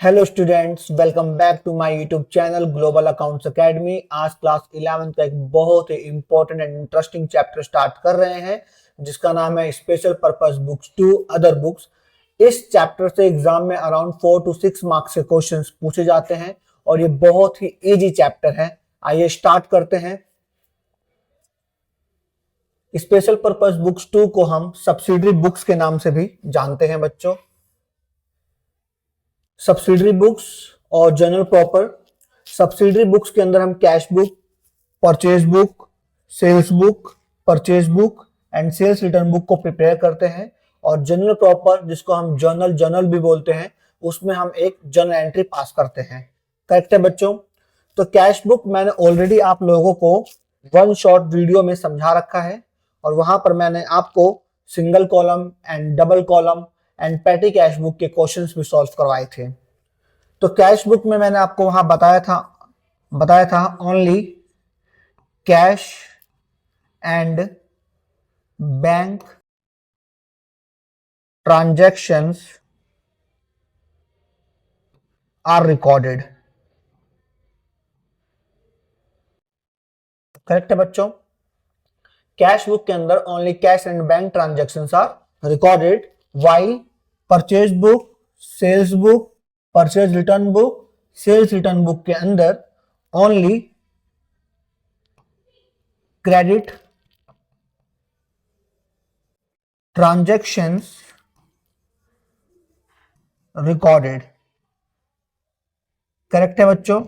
Hello students, welcome back to my YouTube channel Global Accounts Academy. आज class 11 का एक बहुत ही important and interesting chapter start कर रहे हैं जिसका नाम है special purpose books to other books. इस चैप्टर से एग्जाम में अराउंड 4 to 6 मार्क्स के क्वेश्चंस पूछे जाते हैं और ये बहुत ही इजी चैप्टर है। आइए स्टार्ट करते हैं। स्पेशल पर्पस बुक्स 2 को हम सब्सिडरी बुक्स के नाम से भी जानते हैं बच्चों। सब्सिडरी बुक्स और जनरल प्रॉपर। सब्सिडरी बुक्स के अंदर हम cash book, purchase book, sales book, purchase book and sales return book को प्रिपेयर करते हैं। और जनरल प्रॉपर, जिसको हम जर्नल भी बोलते हैं, उसमें हम एक जर्नल एंट्री पास करते हैं। करेक्ट है बच्चों। तो कैश बुक मैंने ऑलरेडी आप लोगों को वन शॉट वीडियो में समझा रखा है और वहां पर मैंने आपको single column and double column and petty cash book के क्वेश्चंस भी सॉल्व करवाए थे। तो कैश बुक में मैंने आपको वहां बताया था only cash and bank transactions are recorded. Correct है बच्चों। कैश बुक के अंदर only cash and bank transactions are recorded, while purchase book, sales book, purchase return book, sales return book के अंदर only credit transactions recorded. Correct है बच्चों।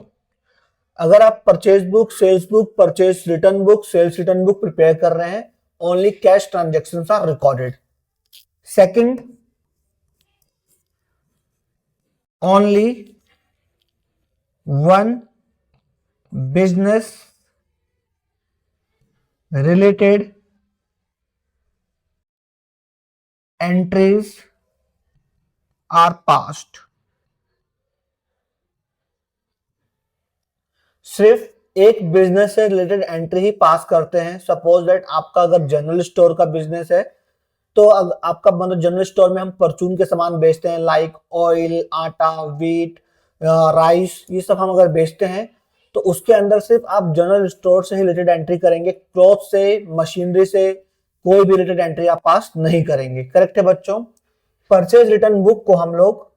अगर आप purchase book, sales book, purchase return book, sales return book prepare कर रहे हैं, only cash transactions are recorded. Second, only one business related entries are passed. सिर्फ एक बिजनेस से रिलेटेड एंट्री ही पास करते हैं। सपोज दैट आपका अगर जनरल स्टोर का बिजनेस है तो आपका मतलब जनरल स्टोर में हम परचून के सामान बेचते हैं, लाइक ऑयल, आटा, व्हीट, राइस, ये सब हम अगर बेचते हैं तो उसके अंदर सिर्फ आप जनरल स्टोर से ही रिलेटेड एंट्री करेंगे। क्लॉथ से, मशीनरी से कोई भी रिलेटेड एंट्री आप पास नहीं करेंगे। करेक्ट है बच्चों। परचेज रिटर्न बुक को हम लोग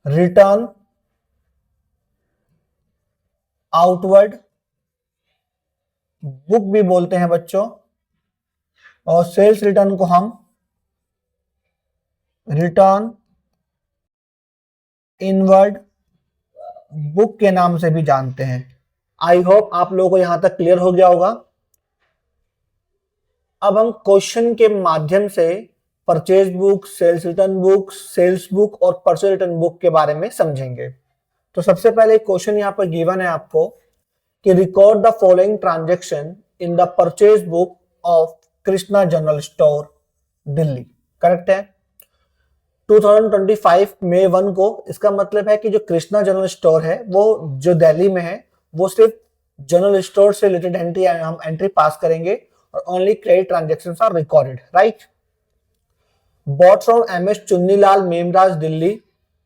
रिटर्न आउटवर्ड बुक भी बोलते हैं बच्चों और सेल्स रिटर्न को हम रिटर्न इनवर्ड बुक के नाम से भी जानते हैं। आई होप आप लोगों को यहां तक क्लियर हो गया होगा। अब हम क्वेश्चन के माध्यम से purchase book, sales return book, sales book और परचेज रिटर्न बुक के बारे में समझेंगे। तो सबसे पहले क्वेश्चन यहां पर गिवन है आपको कि record the following transaction in the purchase book of Krishna general store Delhi. Correct है। 2025 मई 1 को, इसका मतलब है कि जो कृष्णा जनरल स्टोर है वो जो दिल्ली में है वो सिर्फ जनरल स्टोर से रिलेटेड एंट्री हम एंट्री पास करेंगे और only credit transactions are recorded. Right. Bought from MS Chunnilal, Memraj, Delhi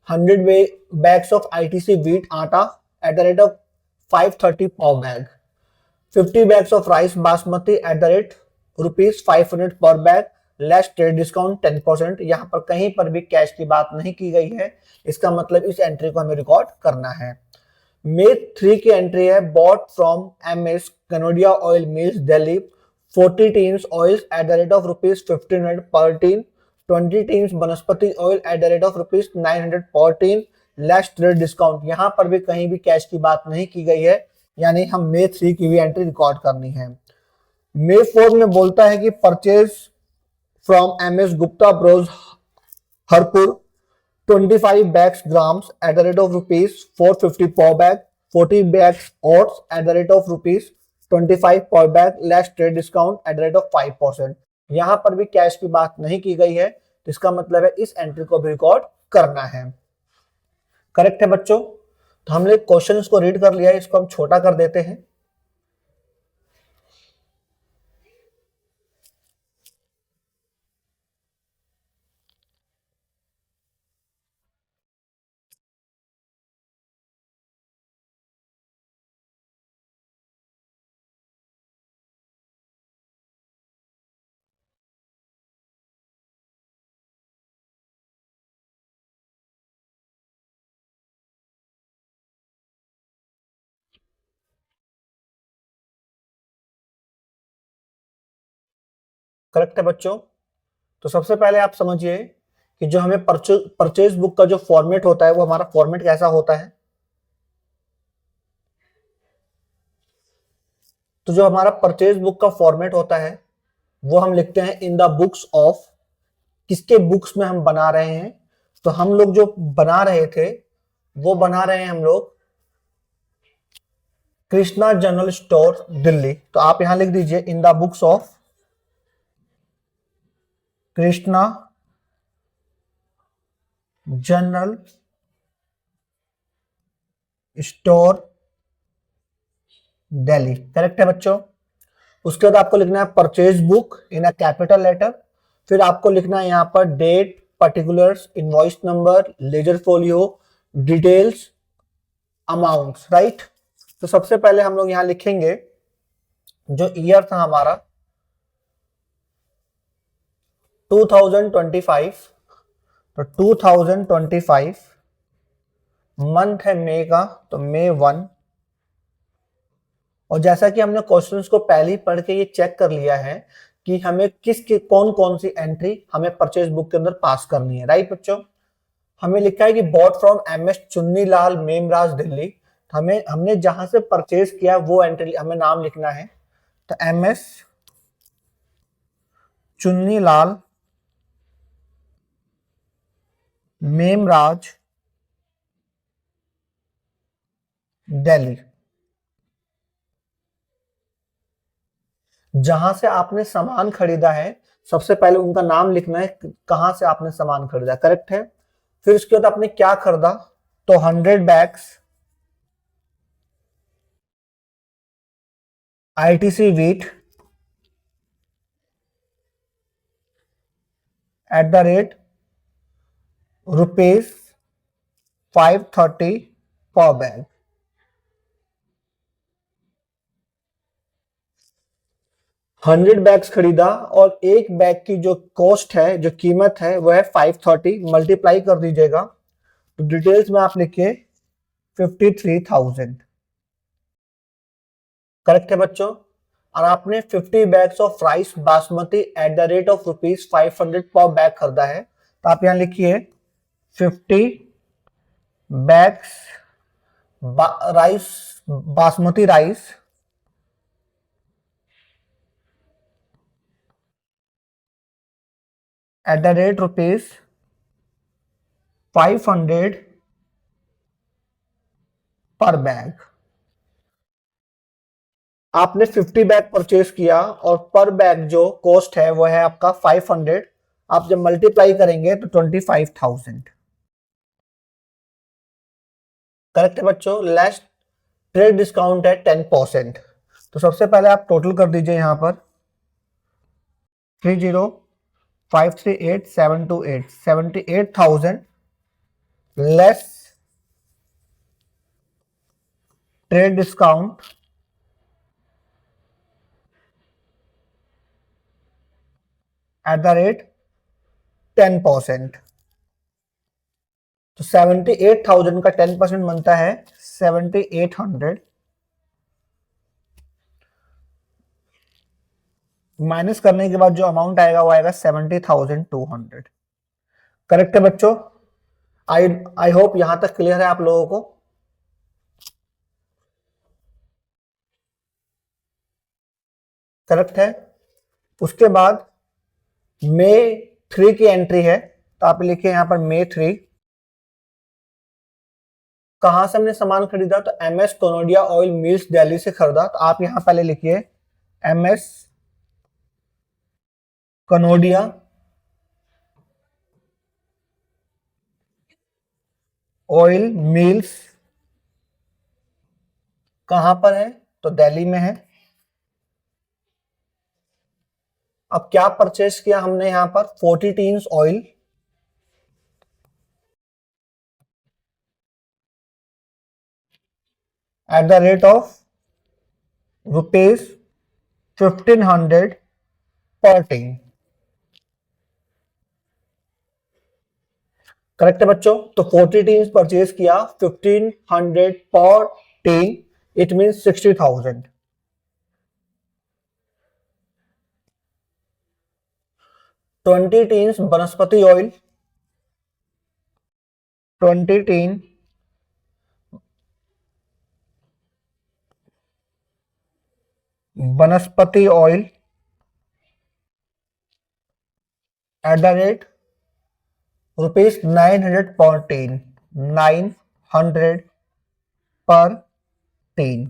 100 bags of ITC wheat आटा at the rate of 530 per bag, 50 bags of rice basmati at the rate rupees 500 per bag, less trade discount 10%। यहाँ पर कहीं पर भी cash की बात नहीं की गई है, इसका मतलब इस एंट्री को हमें रिकॉर्ड करना है। मे 3 की एंट्री है, bot from MS Kanodia oil mills Delhi 40 teens oils eight the rate of rupees 1500 पर टीन, 20 टीन्स वनस्पति oil eight the rate of rupees 900 पर टीन, लेस ट्रेड डिस्काउंट। यहाँ पर भी कहीं भी कैश की बात नहीं की गई है, यानी हम मे 3 की भी एंट्री रिकॉर्ड करनी है। मे 4 में बोलता है कि purchase from MS Gupta bros Harpur 25 bags grams at the rate of rupees 450 per bag, 40 bags oats at the rate of rupees 25 per bag, less trade discount at the rate of 5%। यहां पर भी cash की बात नहीं की गई है, तो इसका मतलब है इस एंट्री को भी रिकॉर्ड करना है। करेक्ट है बच्चों। तो हमने क्वेश्चंस को रीड कर लिया है, इसको हम छोटा कर देते हैं। करेक्ट है बच्चों। तो सबसे पहले आप समझिए कि जो हमें परचेज बुक का जो फॉर्मेट होता है वो हमारा फॉर्मेट कैसा होता है। तो जो हमारा परचेज बुक का फॉर्मेट होता है वो हम लिखते हैं इन द बुक्स ऑफ, किसके बुक्स में हम बना रहे हैं। तो हम लोग जो बना रहे थे वो बना रहे हैं हम लोग कृष्णा जनरल स्टोर दिल्ली। तो आप यहां लिख दीजिए in the books of Krishna general store Delhi. Correct है बच्चों। उसके बाद आपको लिखना है purchase book in a capital letter. फिर आपको लिखना है यहाँ पर date, particulars, invoice number, ledger folio, details, amounts, right. तो सबसे पहले हम लोग यहाँ लिखेंगे जो ईयर था हमारा 2025। तो 2025 मंथ है मई का, तो मई 1। और जैसा कि हमने क्वेश्चंस को पहले ही पढ़ के ये चेक कर लिया है कि हमें कौन कौन सी एंट्री हमें परचेज बुक के अंदर पास करनी है, राइट बच्चों। हमें लिखा है कि bought from MS Chunnilal Memraj Delhi. हमने जहां से परचेज किया वो एंट्री हमें नाम लिखना है। तो MS चुन्नीलाल मेमराज दिल्ली। जहां से आपने सामान खरीदा है सबसे पहले उनका नाम लिखना है, कहां से आपने सामान खरीदा, करेक्ट है। फिर उसके बाद आपने क्या खरीदा, तो 100 bags ITC wheat at the rate rupees 530 पर बैग। 100 बैग्स खरीदा और एक बैग की जो कॉस्ट है, जो कीमत है वो है 530, मल्टीप्लाई कर दीजिएगा। तो डिटेल्स में आप लिखिए 53,000। करेक्ट है बच्चों। और आपने 50 bags of rice basmati eight the rate of rupees 500 पर बैग खरीदा है। तो आप यहां लिखिए 50 bags rice basmati rice eight the rate rupees 500 पर बैग। आपने 50 बैग परचेज किया और पर बैग जो कॉस्ट है वो है आपका 500। आप जब मल्टीप्लाई करेंगे तो 25,000। करेक्ट है बच्चों। लेस ट्रेड डिस्काउंट है 10%। तो सबसे पहले आप टोटल कर दीजिए यहां पर 30,538,728 78,000 less trade discount at the rate 10%। तो 78,000 का 10% बनता है 7,800 माइनस करने के बाद जो अमाउंट आएगा वो आएगा 70,200। करेक्ट है बच्चों। आई आई होप यहां तक क्लियर है आप लोगों को। करेक्ट है। उसके बाद मे 3 की एंट्री है, तो आप लिखिए यहां पर मे 3। कहां से हमने सामान खरीदा, तो MS Kanodia oil mills Delhi से खरीदा। तो आप यहां पहले लिखिए MS कनोडिया ऑयल मिल्स कहां पर है, तो दिल्ली में है। अब क्या परचेस किया हमने यहां पर 40 teens oil eight the rate of rupees 1,500 पर टीन। करेक्ट है बच्चों। तो 40 टीन्स परचेज किया 1,500 पर टीन, इट मीन 60,000। 20 टीन्स वनस्पति ऑयल, 20 टीन वनस्पति ऑयल एट द रेट ₹900 पर टीन, 900 पर टीन,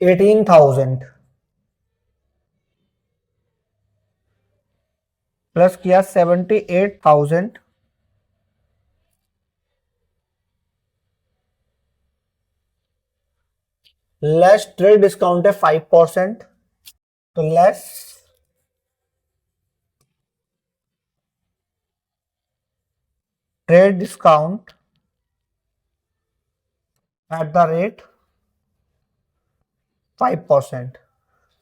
18,000 प्लस किया 78,000 लेस ट्रेड डिस्काउंट है 5%, तो less trade discount at the rate 5%,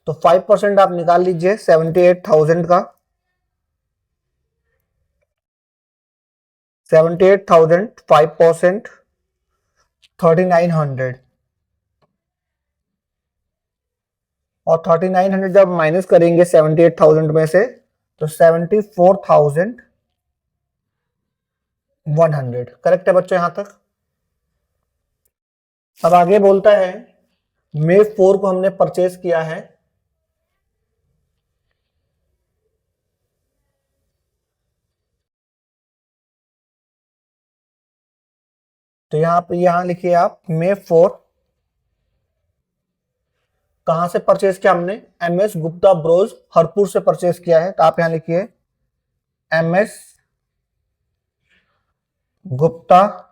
तो 5% आप निकाल लीजिए 78,000 का, 78,000 5%, 3900, और 3900 जब माइनस करेंगे 78,000 में से तो 74,100। करेक्ट है बच्चों यहां तक। अब आगे बोलता है मे 4 को हमने परचेज किया है, तो यहां लिखिए आप मे 4 कहां से परचेज किया हमने, MS गुप्ता ब्रोज हरपुर से परचेज किया है, तो आप यहां लिखिए MS गुप्ता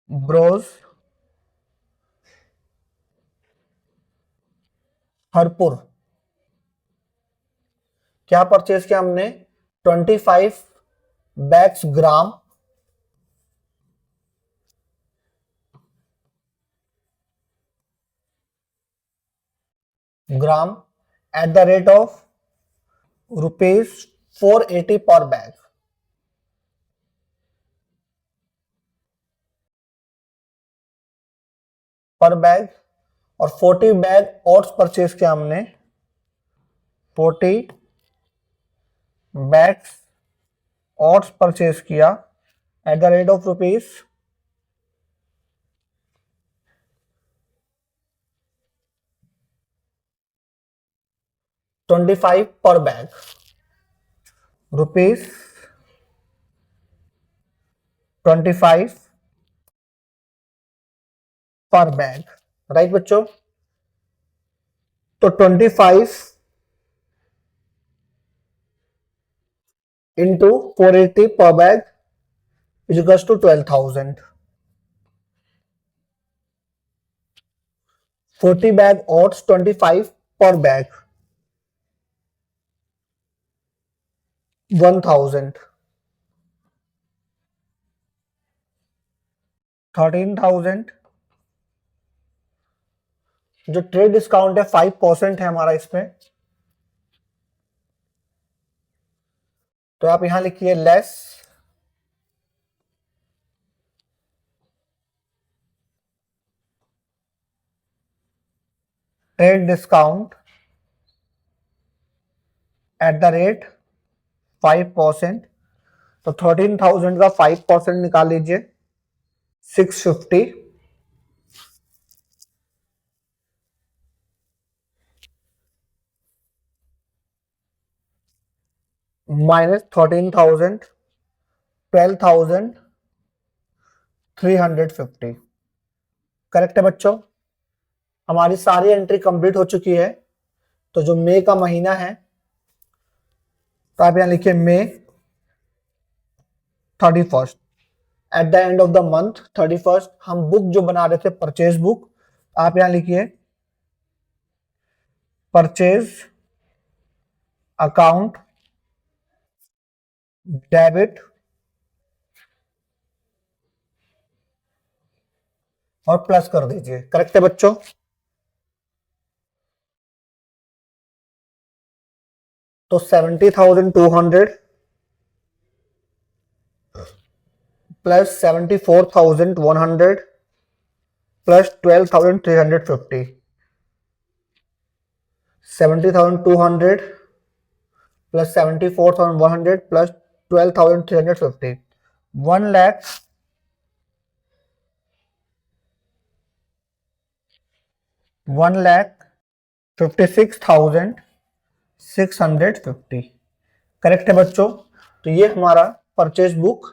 ब्रोज हरपुर। क्या परचेज किया हमने, 25 bags gram eight the rate of ₹480 per bag, और 40 बैग ओट्स परचेज किया हमने, 40 बैग्स ओट्स परचेज किया eight the rate of ₹25 per bag, ₹25 per bag. Right बच्चों, तो 25 into 480 per bag is equals to 12,000। 40 bag oats 25 per bag 1,000, 13,000। जो trade discount है 5% है हमारा इसमें, तो आप यहां लिखिए less trade discount at the rate 5%, तो 13,000 का 5% निकाल लीजिए 650 माइनस 13,000 12,350। करेक्ट है बच्चों, हमारी सारी एंट्री कंप्लीट हो चुकी है। तो जो मई का महीना है, तो आप यहां लिखिए मई 31, at the end of the month 31 हम बुक जो बना रहे थे परचेज बुक, आप यहां लिखिए परचेज अकाउंट डेबिट और प्लस कर दीजिए। करेक्ट है बच्चों, तो 70,200 plus 74,100 plus 12,350, 70,200 plus 74,100 plus 12,350, 1,56,650। Correct है बच्चों। तो ये हमारा परचेज बुक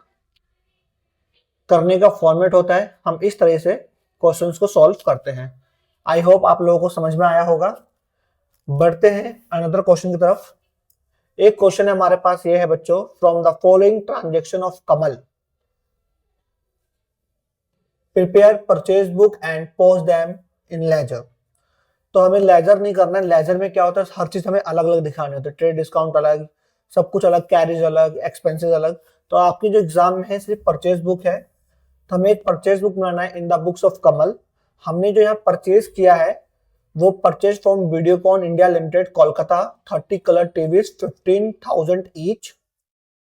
करने का फॉर्मेट होता है। हम इस तरह से क्वेश्चंस को सॉल्व करते हैं। आई होप आप लोगों को समझ में आया होगा। बढ़ते हैं अनदर क्वेश्चन की तरफ। एक क्वेश्चन है हमारे पास, ये है बच्चों, from the following transaction of Kamal prepare purchase book and post them in ledger. तो हमें लेजर नहीं करना है। लेजर में क्या होता है, हर चीज हमें अलग अलग दिखानी होती है। ट्रेड डिस्काउंट अलग, सब कुछ अलग, कैरेज अलग, एक्सपेंसेस अलग। तो आपकी जो एग्जाम में है सिर्फ परचेज बुक है, तो हमें एक परचेज बुक बनाना है इन द बुक्स ऑफ कमल। हमने जो यहाँ परचेज किया है वो purchase from Videocon India limited Kolkata 30 colour TVs 15,000 each,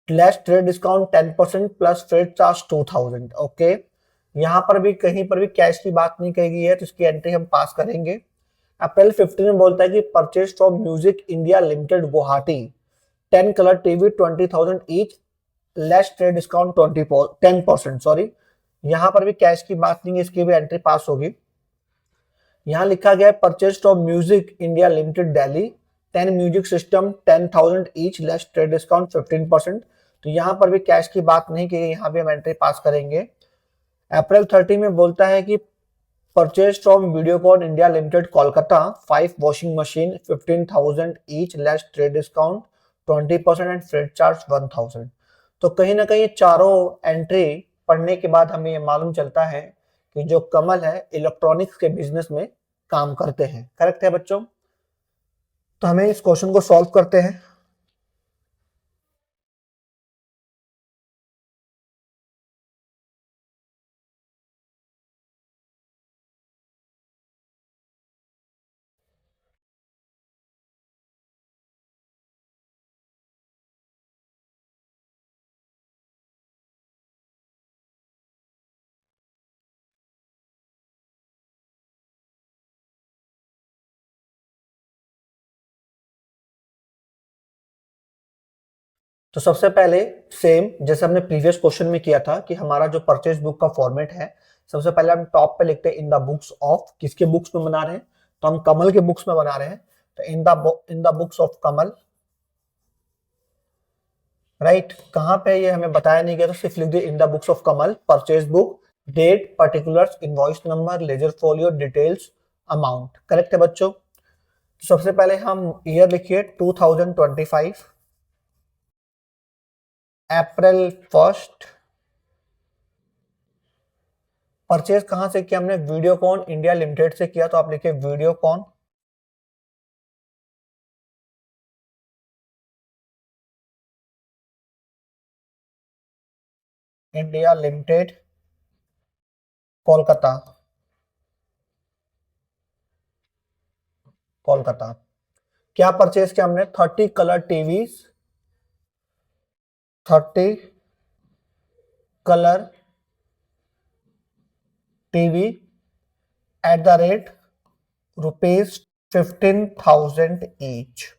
less trade discount 10% plus freight charge 2,000। Okay, यहाँ पर भी कहीं पर भी कैश की बात नहीं कही गई है, तो इसकी एंट्री हम पास करेंगे। अप्रैल 15 में बोलता है कि purchase from music India limited Guwahati 10 colour TV 20,000 each, less trade discount 10%। Sorry, यहाँ पर भी कैश की बात नहीं है, इसकी भी एंट्री पास होगी। यहाँ लिखा गया है purchase from music India limited Delhi 10 music system 10,000 each, less trade discount 15%। तो यहाँ पर भी कैश की बात नहीं की, यहाँ भी हम एंट्री पास करेंगे। अप्रैल 30 में बोलता है कि purchase from Videocon India limited Kolkata 5 washing machine 15,000 each, less trade discount 20% and freight charge 1,000। तो कहीं ना कहीं चारों एंट्री पढ़ने के बाद हमें ये मालूम चलता है कि जो कमल है इलेक्ट्रॉनिक्स के बिजनेस में काम करते हैं। करेक्ट है बच्चों। तो हमें इस क्वेश्चन को सॉल्व करते हैं। तो सबसे पहले सेम जैसे हमने प्रीवियस क्वेश्चन में किया था कि हमारा जो परचेज बुक का फॉर्मेट है, सबसे पहले हम टॉप पे लिखते हैं इन द बुक्स ऑफ, किसके बुक्स में बना रहे हैं, तो हम कमल के बुक्स में बना रहे हैं। तो इन the books of Kamal, right. कहां पे ये हमें बताया नहीं गया, तो सिर्फ लिख दिए in the books of Kamal purchase book, date, particulars, invoice number, ledger folio, details, amount. Correct है बच्चों। सबसे पहले हम ईयर लिखिए 2025, अप्रैल 1। परचेज कहां से किया हमने, वीडियोकॉन इंडिया लिमिटेड से किया, तो आप लिखिए वीडियोकॉन इंडिया लिमिटेड कोलकाता, कोलकाता। क्या परचेज किया हमने, 30 colour TVs, 30 colour TV at the rate rupees 15,000 each.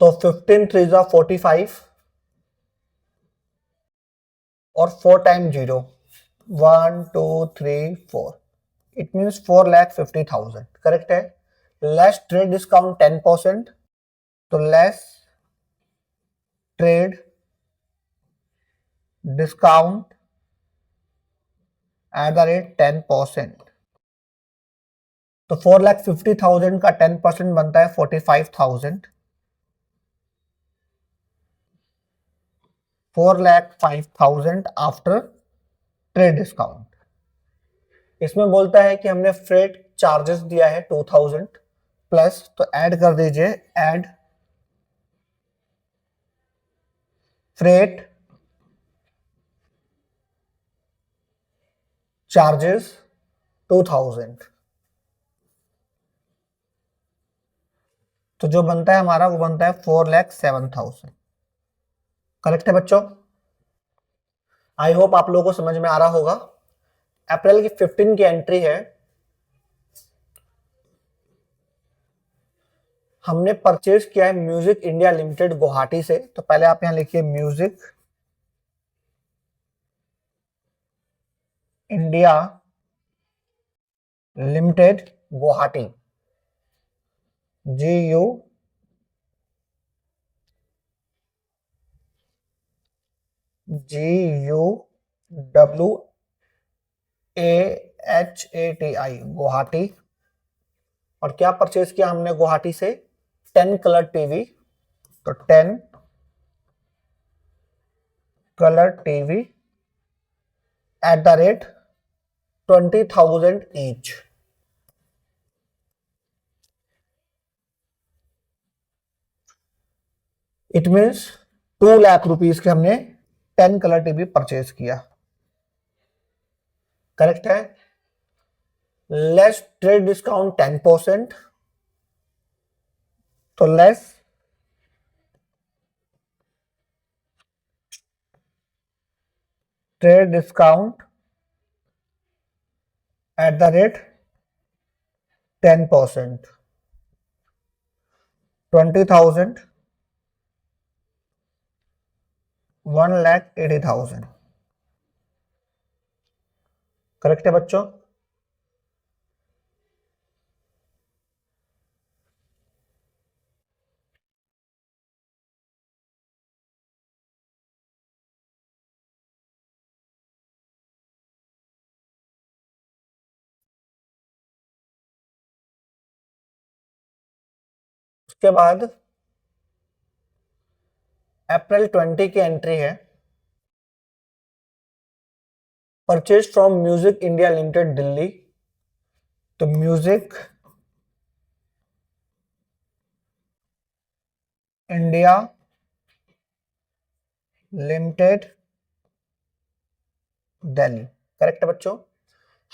तो 15 3 जा 45 और 4 टाइम 0, 1 2 3 4, इट मीन्स 4,50,000। करेक्ट है। लेस ट्रेड डिस्काउंट 10%, तो less trade discount at the rate 10%। तो 4,50,000 का 10% बनता है 45,000, 4,05,000 आफ्टर ट्रेड डिस्काउंट। इसमें बोलता है कि हमने फ्रेट चार्जेस दिया है 2,000 प्लस, तो ऐड कर दीजिए, ऐड फ्रेट चार्जेस 2,000। तो जो बनता है हमारा वो बनता है 4,07,000। करेक्ट है बच्चों। आई होप आप लोगों को समझ में आ रहा होगा। अप्रैल की 15 की एंट्री है हमने परचेज किया है म्यूजिक इंडिया लिमिटेड गुवाहाटी से, तो पहले आप यहां लिखिए music India limited Guwahati, GU GUWAHATI Guwahati. और क्या परचेज किया हमने गुवाहाटी से? 10 कलर टीवी, तो 10 colour TV at the rate 20,000 each. It means 2 lakh rupees के हमने 10 कलर टीवी परचेज किया। करेक्ट है। लेस ट्रेड डिस्काउंट 10%, तो less trade discount at the rate 10%, 20,000 1,80,000। Correct है बच्चों। उसके बाद अप्रैल 20 की एंट्री है, purchase from music India limited Delhi, तो music India limited Delhi. Correct है बच्चों।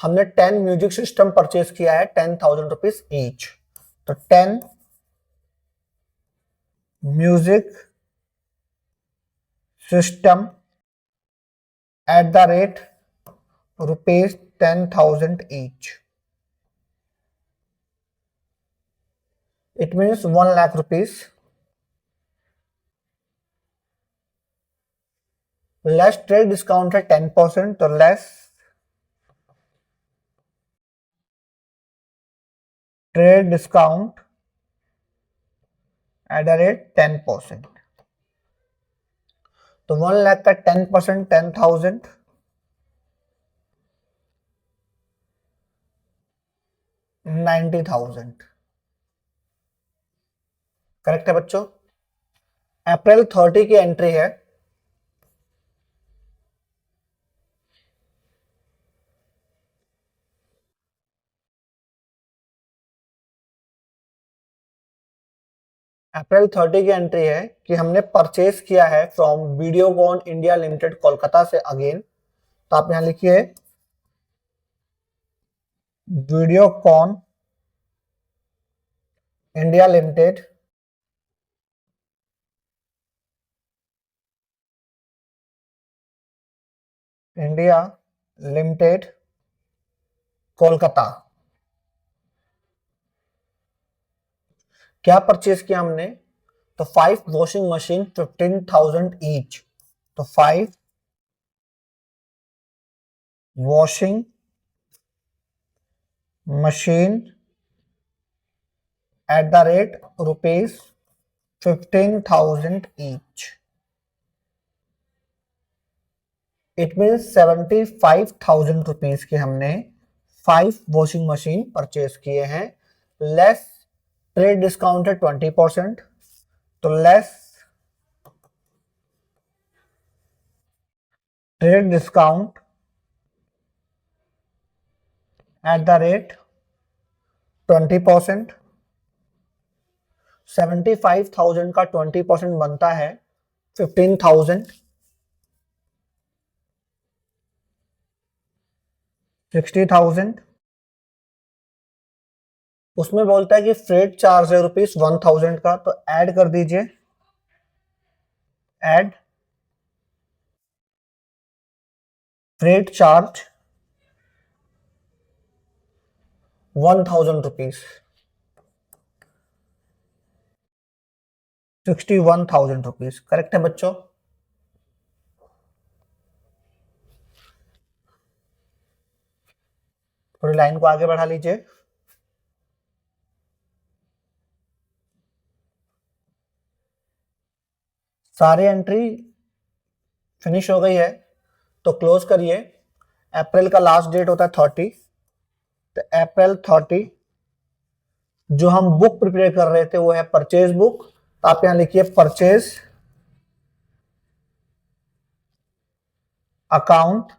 हमने 10 म्यूजिक सिस्टम परचेज किया है 10,000 रुपीज ईच, तो 10 music system eight the rate rupees 10,000 each. It means 1 lakh rupees. Less trade discount है 10%, तो less trade discount at the rate 10%, तो 1 लाख का 10% 10,000, 90,000। करेक्ट है बच्चों। अप्रैल 30 की एंट्री है, अप्रैल 30 की एंट्री है कि हमने परचेज किया है from Videocon India limited Kolkata से अगेन, तो आप यहां लिखिए Videocon India limited India limited Kolkata. क्या परचेज किया हमने? तो 5 वॉशिंग मशीन 15,000 ईच, तो 5 washing machine eight the rate rupees 15,000 each. It means 75,000 rupees के हमने 5 वॉशिंग मशीन परचेज किए हैं। लेस ट्रेड डिस्काउंट है 20%, तो less trade discount at the rate 20%, 75,000 का 20% बनता है 15,000, 60,000। उसमें बोलता है कि फ्रेट चार्ज है रुपीज 1,000 का, तो ऐड कर दीजिए, add freight charge 1,000 rupees. 61,000 rupees. Correct है बच्चों? थोड़ी लाइन को आगे बढ़ा लीजिए। सारी एंट्री फिनिश हो गई है तो क्लोज करिए। अप्रैल का लास्ट डेट होता है 30, तो अप्रैल 30 जो हम बुक प्रिपेयर कर रहे थे वो है परचेज बुक, तो आप यहां लिखिए परचेज अकाउंट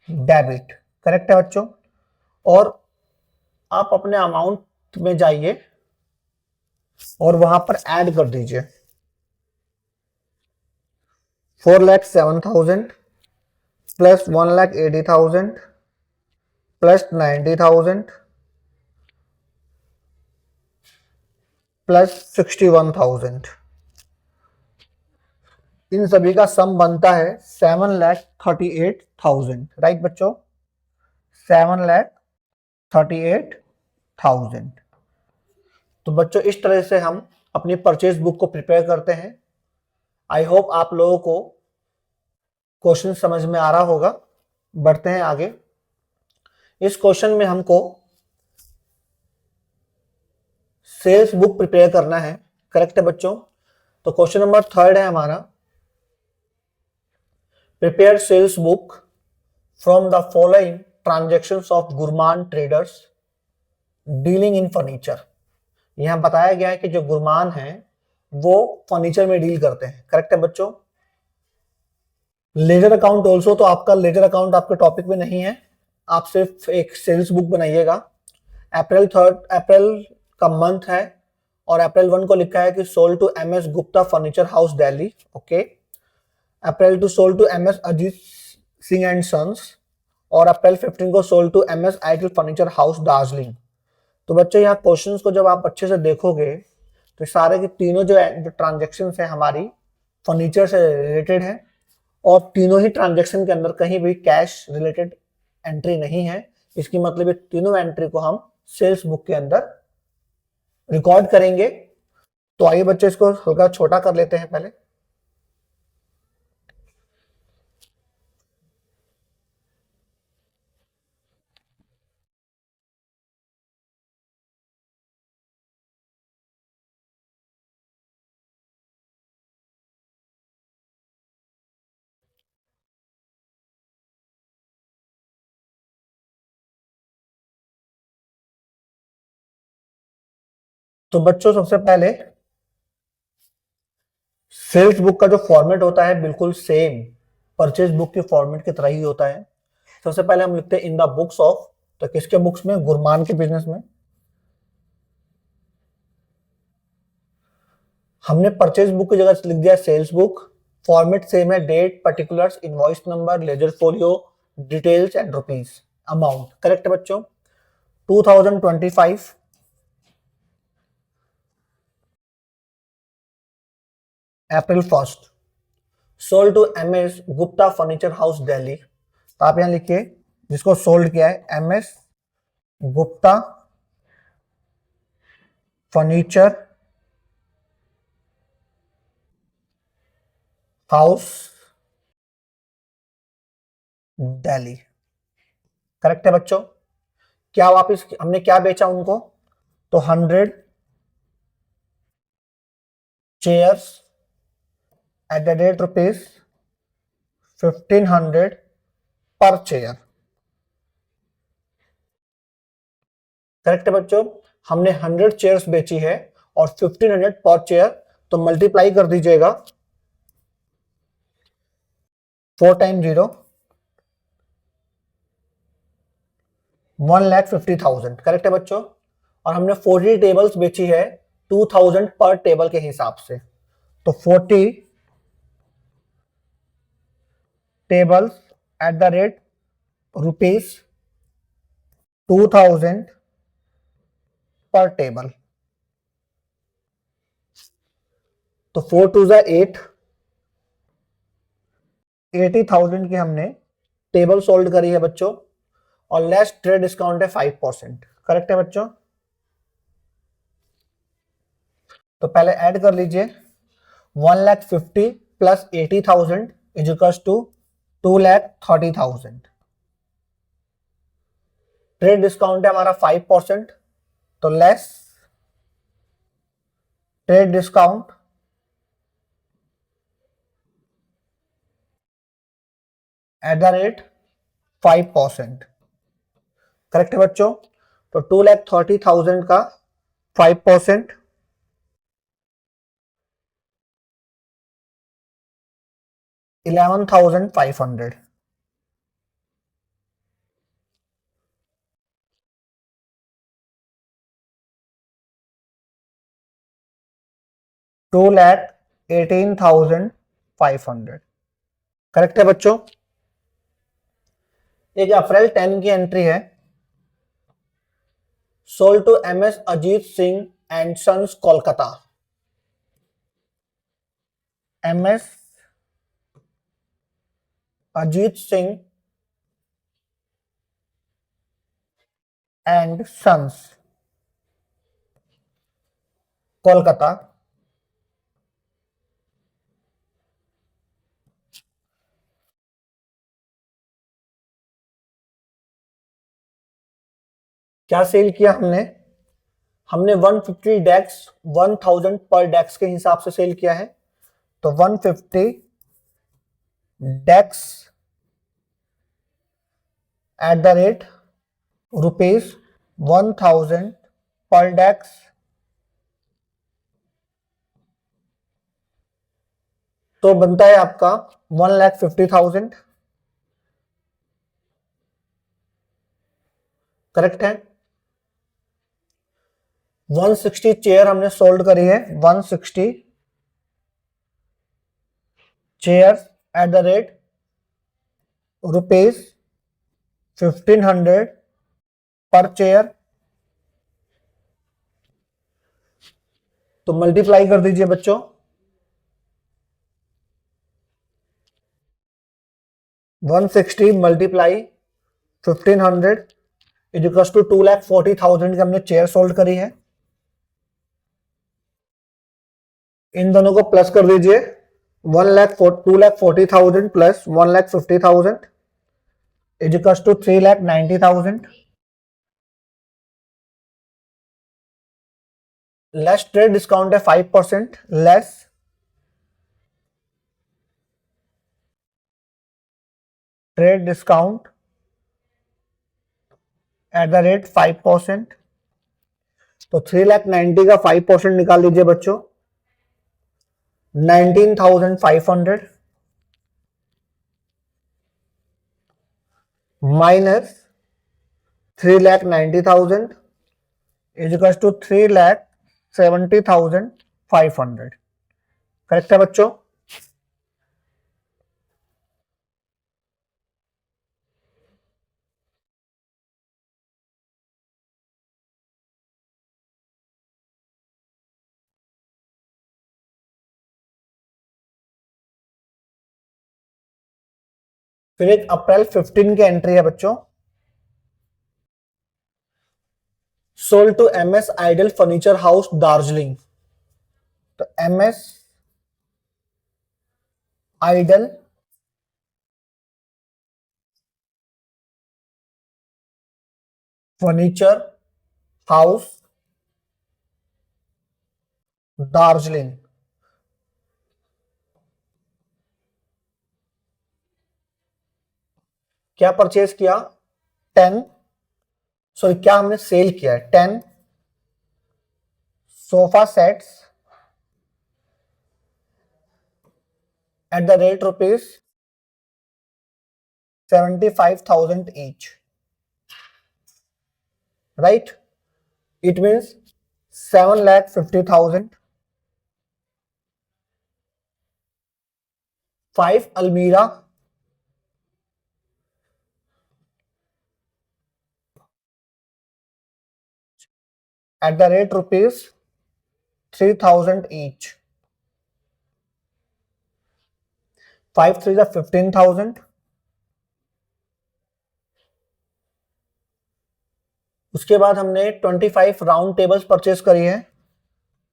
डेबिट। करेक्ट है बच्चों? और आप अपने अमाउंट में जाइए और वहां पर ऐड कर दीजिए 4,07,000 प्लस 1,80,000 प्लस 90,000 प्लस 61,000। इन सभी का सम बनता है 7,38,000। राइट बच्चों? 7,38,000। तो बच्चों इस तरह से हम अपनी परचेज बुक को प्रिपेयर करते हैं। आई होप आप लोगों को क्वेश्चन समझ में आ रहा होगा। बढ़ते हैं आगे। इस क्वेश्चन में हमको सेल्स बुक प्रिपेयर करना है। करेक्ट है बच्चों? तो क्वेश्चन नंबर 3 है हमारा, prepare sales book from the following transactions of Gurman traders dealing in furniture. यहां बताया गया है कि जो गुरमान है वो फर्नीचर में डील करते हैं। करेक्ट है बच्चों? लेजर अकाउंट ऑल्सो, तो आपका लेजर अकाउंट आपके टॉपिक में नहीं है, आप सिर्फ एक सेल्स बुक बनाइएगा। अप्रैल का मंथ है और अप्रैल 1 को लिखा है कि sold to MS Gupta furniture house Delhi. Okay. April 2 sold to MS Ajit Singh and sons, और अप्रैल 15 को sold to MS ideal furniture house Darjeeling. तो बच्चों यहाँ क्वेश्चंस को जब आप अच्छे से देखोगे तो सारे के तीनों जो ट्रांजेक्शन है हमारी फर्नीचर से रिलेटेड है, और तीनों ही ट्रांजेक्शन के अंदर कहीं भी कैश रिलेटेड एंट्री नहीं है। इसकी मतलब ये तीनों एंट्री को हम सेल्स बुक के अंदर रिकॉर्ड करेंगे। तो आइए बच्चे इसको हल्का छोटा कर लेते हैं पहले। तो बच्चों सबसे पहले सेल्स बुक का जो फॉर्मेट होता है बिल्कुल सेम परचेज बुक के फॉर्मेट की तरह ही होता है। सबसे पहले हम लिखते हैं इन द बुक्स ऑफ, तो किसके बुक्स में? गुरमान के बिजनेस में। हमने परचेज बुक की जगह लिख दिया सेल्स बुक। फॉर्मेट सेम है, date, particulars, invoice number, ledger folio, details and rupees, amount. Correct है बच्चों? 2025 April 1 sold to MS Gupta furniture house Delhi. तो आप यहां लिखिए जिसको सोल्ड किया है MS Gupta furniture house Delhi. Correct है बच्चों? क्या वापिस हमने क्या बेचा उनको? तो 100 chairs eight the rate rupees 1500 पर चेयर। करेक्ट है बच्चों? हमने 100 चेयर्स बेची है और 1500 पर चेयर, तो मल्टीप्लाई कर दीजिएगा 4 टाइम 0 1,50,000। करेक्ट है बच्चों? और हमने 40 टेबल्स बेची है 2000 पर टेबल के हिसाब से, तो 40 tables eight the rate rupees 2000 पर टेबल। तो 4 2 8, 80,000 की हमने टेबल सोल्ड करी है बच्चों, और लेस ट्रेड डिस्काउंट है 5%। करेक्ट है बच्चों? तो पहले ऐड कर लीजिए 1,50,000 plus 80,000 is equals to 2,30,000। Trade discount है हमारा 5%, तो less trade discount at the rate 5%। Correct है बच्चों? तो 2,30,000 का 5% 11,500। $2,18,500। करेक्ट है बच्चों? एक अप्रैल 10 की एंट्री है, sold to MS Ajit Singh and sons Kolkata. MS Ajit Singh and sons Kolkata. क्या सेल किया हमने? हमने 150 डेक्स 1,000 पर डेक्स के हिसाब से सेल किया है। तो 150 डेक्स एट द रेट ₹1,000 पर डेक्स, तो बनता है आपका 1,50,000। करेक्ट है? 160 चेयर हमने सोल्ड करी है, 160 चेयर एट द रेट ₹1,500 पर चेयर। तो मल्टीप्लाई कर दीजिए बच्चों, 160 मल्टीप्लाई 1,500 इज इक्वल टू 2,40,000 की हमने चेयर सोल्ड करी है। इन दोनों को प्लस कर दीजिए, 2,40,000 plus 1,50,000 is equal to 3,90,000। Less trade discount है 5%, less trade discount at the rate 5%। तो 3,90,000 का 5% निकाल लीजिए बच्चों, 19,500 minus 3,90,000 is equal to 3,70,500। Correct है बच्चों? फिर एक अप्रैल 15 की एंट्री है बच्चों, sold to MS ideal furniture house Darjeeling. तो MS ideal furniture house Darjeeling. क्या परचेज किया? 10, सॉरी क्या हमने सेल किया है? 10 sofa sets eight the rate ₹75,000 each, right? It means 7,50,000। 5 Almira at the rate ₹3,000 each, 5 3 is 15,000। उसके बाद हमने 25 राउंड टेबल्स परचेज करी है,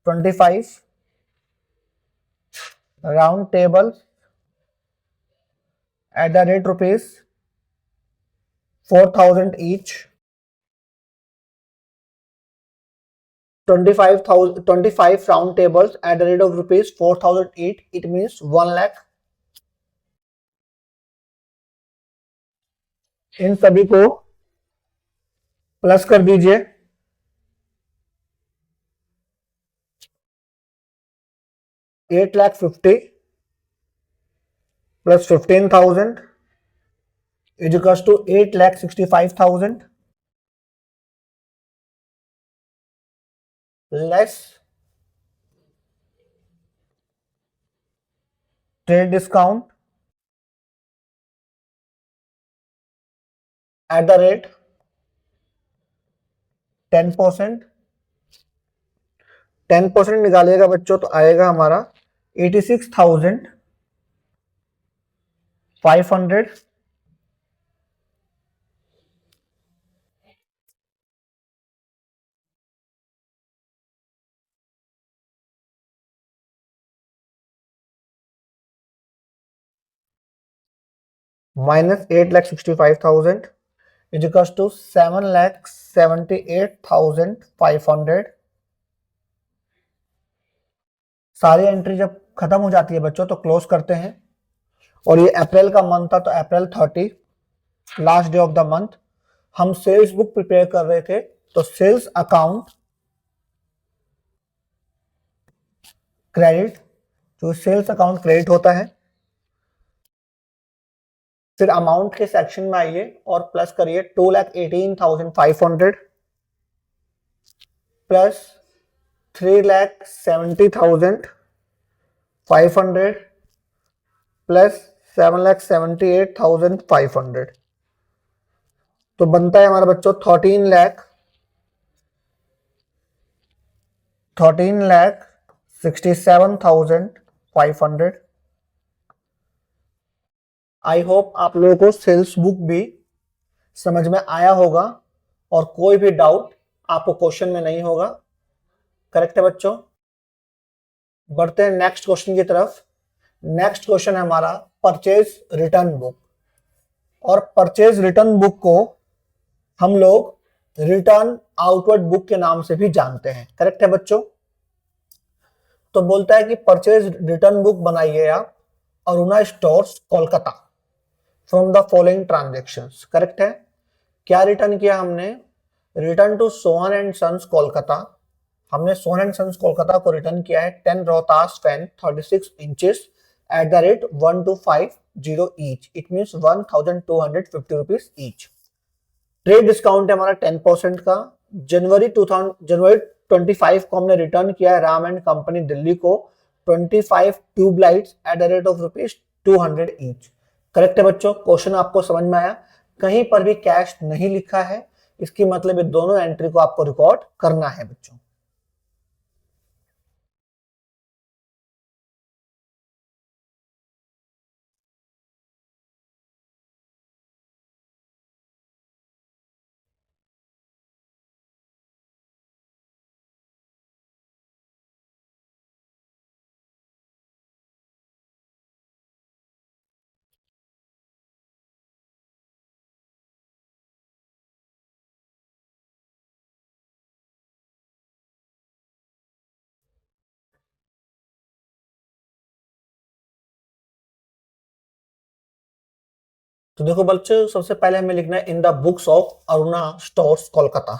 25 round table at the rate rupees 4,000 each, 25 round tables at the rate of rupees 4,000 each, it means 1 lakh। इन सभी को plus कर दीजिए। ₹8,50,000 plus 15,000 is equals to 8,65,000 less trade discount at the rate 10%। 10% निकालिएगा बच्चों तो आएगा हमारा 86,500 minus 8,65,000 is equals to 7,78,500। सारी entry जब खत्म हो जाती है बच्चों तो क्लोज करते हैं। और ये अप्रैल का मंथ था तो अप्रैल 30 last day of the month. हम सेल्स बुक प्रिपेयर कर रहे थे तो सेल्स अकाउंट क्रेडिट, जो सेल्स अकाउंट क्रेडिट होता है। फिर अमाउंट के सेक्शन में आइए और प्लस करिए 2,18,500 प्लस 3,70,500 प्लस 7,78,500 तो बनता है हमारा बच्चों 13,67,500। आई होप आप लोगों को सेल्स बुक भी समझ में आया होगा और कोई भी डाउट आपको क्वेश्चन में नहीं होगा। करेक्ट है बच्चों? बढ़ते हैं नेक्स्ट क्वेश्चन की तरफ। नेक्स्ट क्वेश्चन है हमारा परचेज रिटर्न बुक। और परचेज रिटर्न बुक को हम लोग रिटर्न आउटवर्ड बुक के नाम से भी जानते हैं। करेक्ट है बच्चों? तो बोलता है कि परचेज रिटर्न बुक बनाइए आप Aruna stores Kolkata from the following transactions. Correct है? क्या रिटर्न किया हमने? Return to Sohan and sons Kolkata. हमने सोहन एंड सन्स कोलकाता को रिटर्न किया है 10 Rohtas fan 36 inches at the rate 1250 each, it means 1,250 rupees each. Trade discount है हमारा 10% का। जनवरी 25 को हमने रिटर्न किया है राम एंड कंपनी दिल्ली को 25 tube lights eight the rate of rupees 200 each. Correct है बच्चों? क्वेश्चन आपको समझ में आया? कहीं पर भी कैश नहीं लिखा है, इसकी मतलब ये दोनों एंट्री को आपको रिकॉर्ड करना है बच्चों। तो देखो बच्चों, सबसे पहले हमें लिखना है इन the books of Aruna stores Kolkata.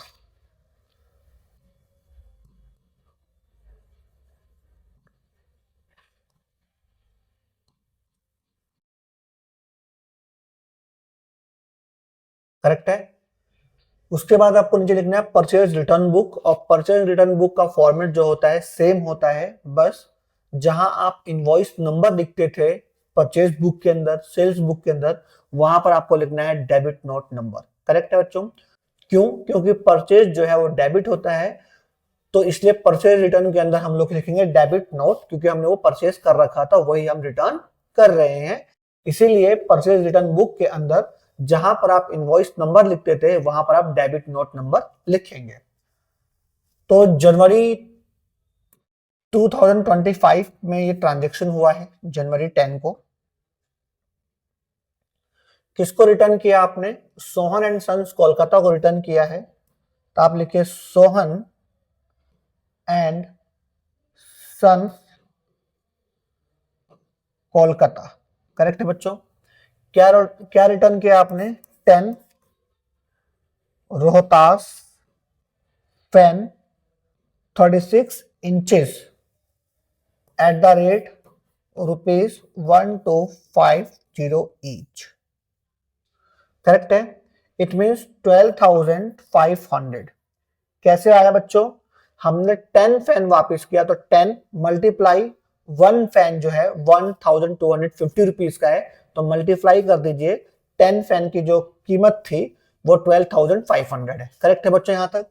Correct है? उसके बाद आपको नीचे लिखना है परचेज रिटर्न बुक। और परचेज रिटर्न बुक का फॉर्मेट जो होता है सेम होता है, बस जहां आप इनवॉइस नंबर लिखते थे परचेज बुक के अंदर, सेल्स बुक के अंदर, वहां पर आपको लिखना है डेबिट नोट नंबर। करेक्ट है बच्चों? क्यों? क्योंकि परचेज जो है वो डेबिट होता है, तो इसलिए परचेज रिटर्न के अंदर हम लोग लिखेंगे डेबिट नोट, क्योंकि हमने वो परचेज कर रखा था वही हम रिटर्न कर रहे हैं। इसीलिए परचेज रिटर्न बुक के अंदर जहां पर आप इनवॉइस नंबर लिखते थे वहां पर आप डेबिट नोट नंबर लिखेंगे। तो जनवरी 2025 में ये ट्रांजेक्शन हुआ है जनवरी 10 को। किसको रिटर्न किया आपने? सोहन एंड सन्स कोलकाता को रिटर्न किया है। तो आप लिखिए Sohan and sons Kolkata, correct है बच्चों। क्या रिटर्न किया आपने? 10 Rohtas pen 36 inches at the rate ₹1250 each, correct है। It means 12,500। कैसे आया बच्चों? हमने 10 फैन वापस किया तो 10 मल्टीप्लाई 1 फैन जो है 1,250 रुपीज का है, तो मल्टीप्लाई कर दीजिए 10 फैन की जो कीमत थी वो 12,500 है, करेक्ट है बच्चों। यहां तक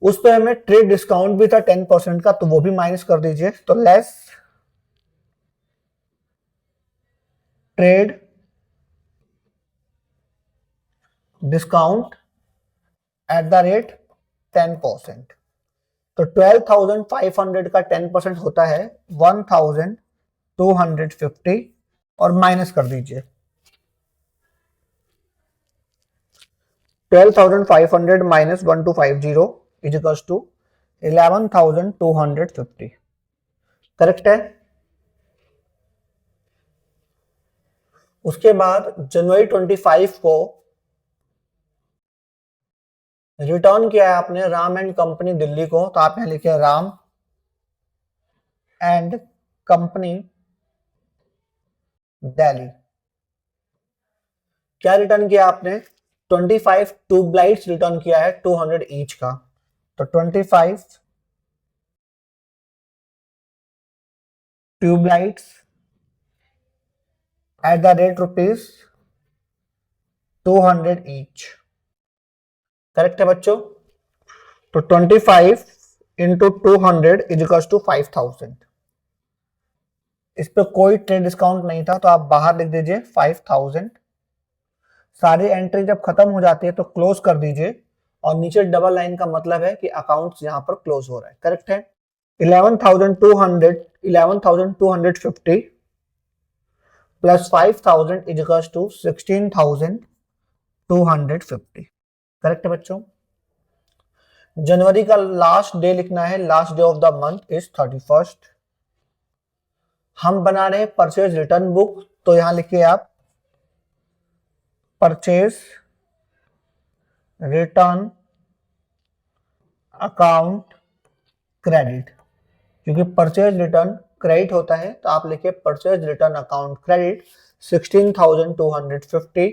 उस पर हमें ट्रेड डिस्काउंट भी था 10% का, तो वो भी माइनस कर दीजिए। तो less trade discount at the rate 10%। तो 12,500 का 10% होता है 1,250 और माइनस कर दीजिए 12,500 minus 1,250 is equals to 11,250, correct है। उसके बाद जनवरी 25 को रिटर्न किया है आपने राम एंड कंपनी दिल्ली को, तो आप यहां लिखिए राम एंड कंपनी दिल्ली। क्या रिटर्न किया आपने? 25 ट्यूबलाइट्स रिटर्न किया है 200 ईच का। तो 25 tubelights eight the rate ₹200 each, correct है बच्चों। तो 25 इंटू 200 इज इक्वल्स टू 5,000। इस पे कोई ट्रेड डिस्काउंट नहीं था, तो आप बाहर लिख दीजिए 5,000। सारी एंट्री जब खत्म हो जाती है तो क्लोज कर दीजिए, और नीचे डबल लाइन का मतलब है कि अकाउंट्स यहां पर क्लोज हो रहा है, करेक्ट है। 11,250 plus 5,000 is equals to 16,250, correct है बच्चों। जनवरी का लास्ट डे लिखना है, last day of the month is 31st। हम बना रहे हैं परचेज रिटर्न बुक, तो यहां लिखिए आप परचेज रिटर्न अकाउंट क्रेडिट, क्योंकि परचेज रिटर्न क्रेडिट होता है, तो आप लिखिए purchase return account credit 16,250।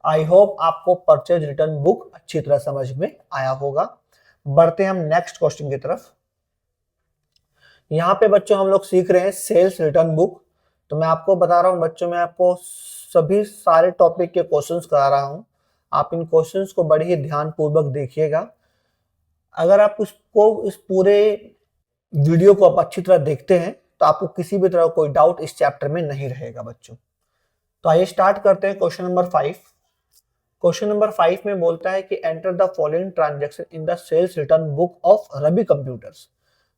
I hope आपको परचेज रिटर्न बुक अच्छी तरह समझ में आया होगा। बढ़ते हैं हम नेक्स्ट क्वेश्चन की तरफ। यहाँ पे बच्चों हम लोग सीख रहे हैं सेल्स रिटर्न बुक। तो मैं आपको बता रहा हूँ बच्चों, मैं आपको सभी सारे टॉपिक के क्वेश्चंस करा रहा हूँ। आप इन क्वेश्चंस को बड़े ही ध्यान पूर्वक देखिएगा। अगर आप इस पूरे वीडियो को आप अच्छी तरह देखते हैं तो आपको किसी भी तरह कोई डाउट इस चैप्टर में नहीं रहेगा बच्चों। तो आइए स्टार्ट करते हैं क्वेश्चन नंबर 5। क्वेश्चन नंबर 5 में बोलता है कि enter the following transaction in the sales return book of Ravi computers.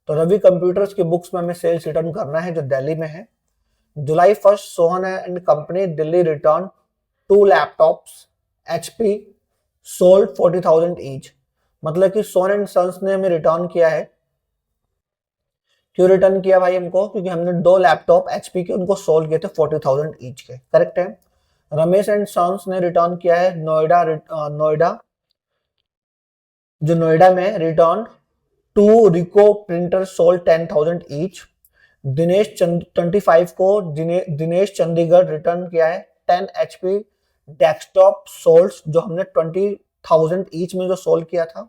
तो रवि कंप्यूटर्स की बुक्स में हमें सेल्स रिटर्न करना है जो दिल्ली में है। जुलाई 1 Sohan and company Delhi return 2 laptops HP sold 40,000 each. मतलब कि सोहन एंड सन्स ने हमें रिटर्न किया है। क्यों रिटर्न किया भाई हमको? क्योंकि हमने 2 लैपटॉप HP के उनको सोल्ड किए थे 40,000 ईच के, करेक्ट है। रमेश एंड सन्स ने रिटर्न किया है नोएडा जो नोएडा में रिटर्न 2 रिको प्रिंटर सोल्ड 10,000 ईच। दिनेश 25 को दिनेश चंडीगढ़ रिटर्न किया है 10 HP डेस्कटॉप सोल्ड, जो हमने 20,000 ईच में जो सोल्ड किया था।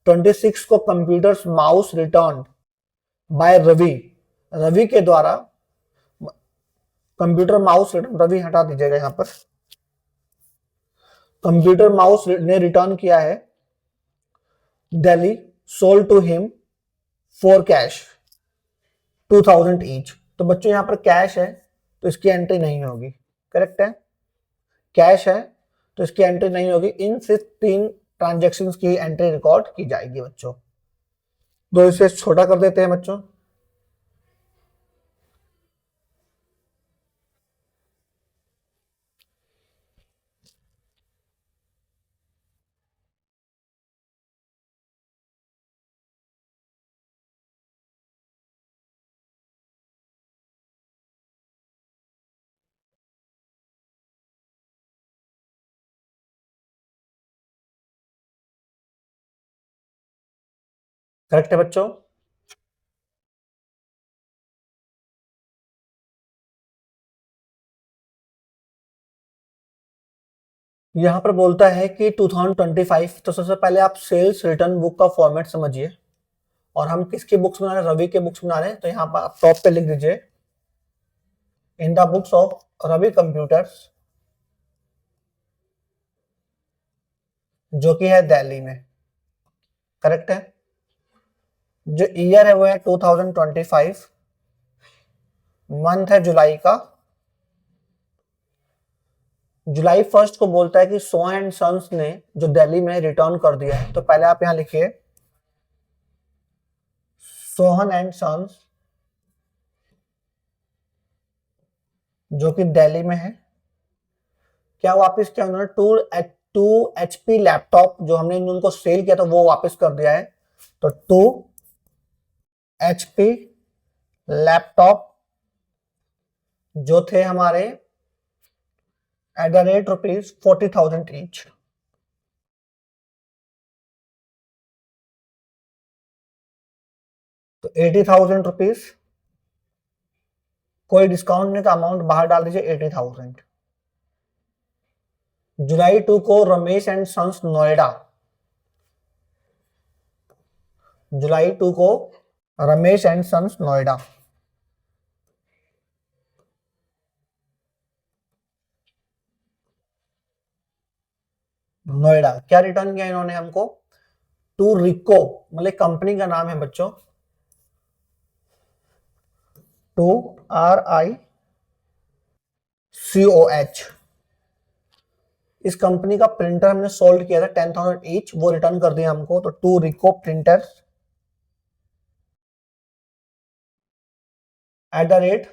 26 को computers mouse return by Ravi के द्वारा। कंप्यूटर माउस रिटर्न, रवि हटा दीजिएगा यहां पर। कंप्यूटर माउस ने रिटर्न किया है Delhi sold to him for cash 2,000 each. तो बच्चों यहां पर कैश है तो इसकी एंट्री नहीं होगी, करेक्ट है। कैश है तो इसकी एंट्री नहीं होगी। इन सिर्फ 3 ट्रांजैक्शंस की एंट्री रिकॉर्ड की जाएगी बच्चों। तो इसे छोटा कर देते हैं बच्चों। करेक्ट है बच्चों। यहां पर बोलता है कि 2025, तो सबसे पहले आप सेल्स रिटर्न बुक का फॉर्मेट समझिए। और हम किसकी बुक्स बना रहे हैं, रवि के बुक्स बना रहे हैं, तो यहाँ पर आप टॉप पे लिख दीजिए in the books of Ravi computers, जो कि है दिल्ली में। करेक्ट है। जो ईयर है वो है 2025, मंथ है जुलाई का। जुलाई 1 को बोलता है कि सो एंड सन्स ने जो दिल्ली में रिटर्न कर दिया है, तो पहले आप यहां लिखिए सोहन एंड सन्स, जो कि दिल्ली में है। क्या वापस किया उन्होंने, टू HP लैपटॉप जो हमने उनको सेल किया था वो वापस कर दिया है। तो 2 HP लैपटॉप जो थे हमारे ₹40,000 ईच। तो ₹80,000, कोई डिस्काउंट नहीं, तो अमाउंट बाहर डाल दीजिए 80,000। जुलाई 2 को रमेश एंड सन्स नोएडा, जुलाई 2 को रमेश एंड सन्स नोएडा, नोएडा क्या रिटर्न किया इन्होंने हमको, टू रिको, मतलब कंपनी का नाम है बच्चों, टू RICOH। इस कंपनी का प्रिंटर हमने सोल्ड किया था 10,000 ईच, वो रिटर्न कर दिया हमको। तो to Ricoh printer at the rate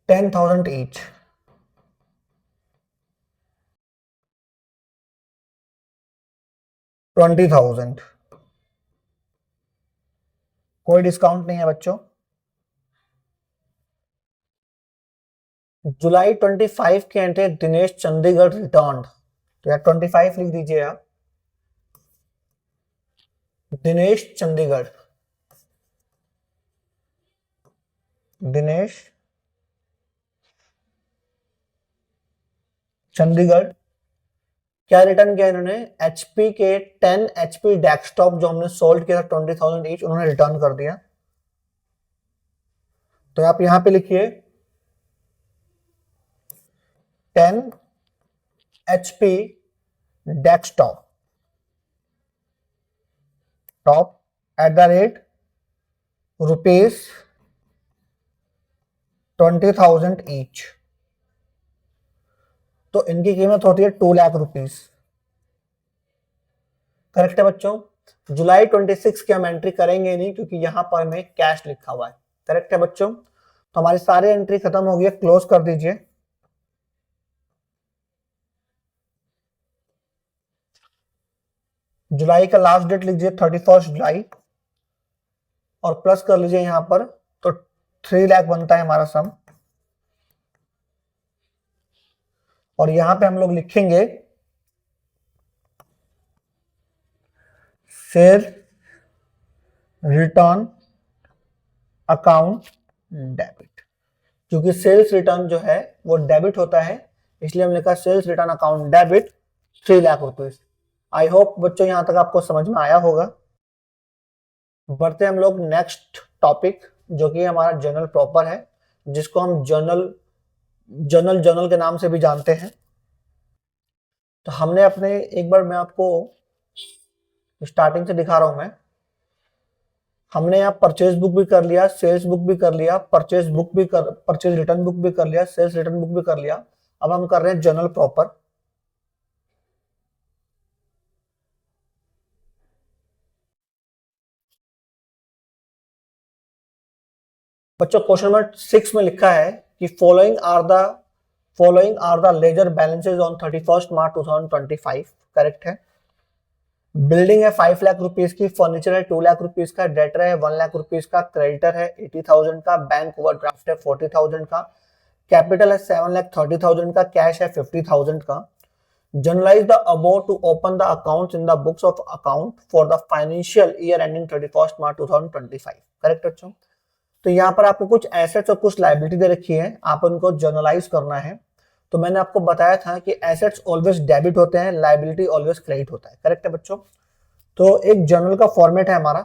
10,000 each. $20,000, कोई डिस्काउंट नहीं है बच्चों। जुलाई 25 के एंट्री दिनेश चंडीगढ़ रिटर्न, तो यार 25 लिख दीजिए आप, दिनेश चंडीगढ़, दिनेश चंडीगढ़। क्या रिटर्न किया इन्होंने, HP के 10 HP डेस्कटॉप जो हमने सोल्ड किया था 20,000 ईच, उन्होंने रिटर्न कर दिया। तो आप यहां पे लिखिए 10 HP desktop top eight the rate ₹20,000 each. तो इनकी कीमत होती है 2 लाख रुपीस। करेक्ट है बच्चों। जुलाई 26 की हम एंट्री करेंगे नहीं, क्योंकि यहां पर हमें कैश लिखा हुआ है। करेक्ट है बच्चों। तो हमारी सारी एंट्री खत्म हो गई, क्लोज कर दीजिए। जुलाई का लास्ट डेट लीजिए 31 जुलाई, और प्लस कर लीजिए यहां पर, तो 3 लाख बनता है हमारा सम। और यहां पे हम लोग लिखेंगे शेयर रिटर्न अकाउंट डेबिट, क्योंकि सेल्स रिटर्न जो है वो डेबिट होता है, इसलिए हमने लिखा sales return account debit 3 lakh rupees. I hope बच्चों यहां तक आपको समझ में आया होगा। बढ़ते हम लोग नेक्स्ट टॉपिक, जो कि हमारा जर्नल प्रॉपर है, जिसको हम जर्नल के नाम से भी जानते हैं। तो हमने अपने, एक बार मैं आपको स्टार्टिंग से दिखा रहा हूं मैं, हमने यहाँ परचेज बुक भी कर लिया, सेल्स बुक भी कर लिया, परचेज रिटर्न बुक भी कर लिया, सेल्स रिटर्न बुक भी कर लिया। अब हम कर रहे हैं जर्नल प्रॉपर। बच्चों क्वेश्चन नंबर 6 में लिखा है कि following are the ledger balances on 31 March 2025। Correct है। बिल्डिंग है 5 लाख रुपीस की, फर्नीचर है 2 लाख रुपीस का, डेटर है 1 लाख रुपीस का, क्रेडिटर है 80,000 का, बैंक ओवरड्राफ्ट है 40,000 का, कैपिटल है 7,30,000 का, कैश है 50,000 का। Generalize the above to open the accounts in the books of account for the financial year ending 31st March 2025. Correct बच्चों? तो यहाँ पर आपको कुछ एसेट्स और कुछ लाइबिलिटी दे रखी है, आप उनको जर्नलाइज करना है। तो मैंने आपको बताया था कि एसेट्स ऑलवेज डेबिट होते हैं, लाइबिलिटी ऑलवेज क्रेडिट होता है। करेक्ट है बच्चों? तो एक जर्नल का फॉर्मेट है हमारा,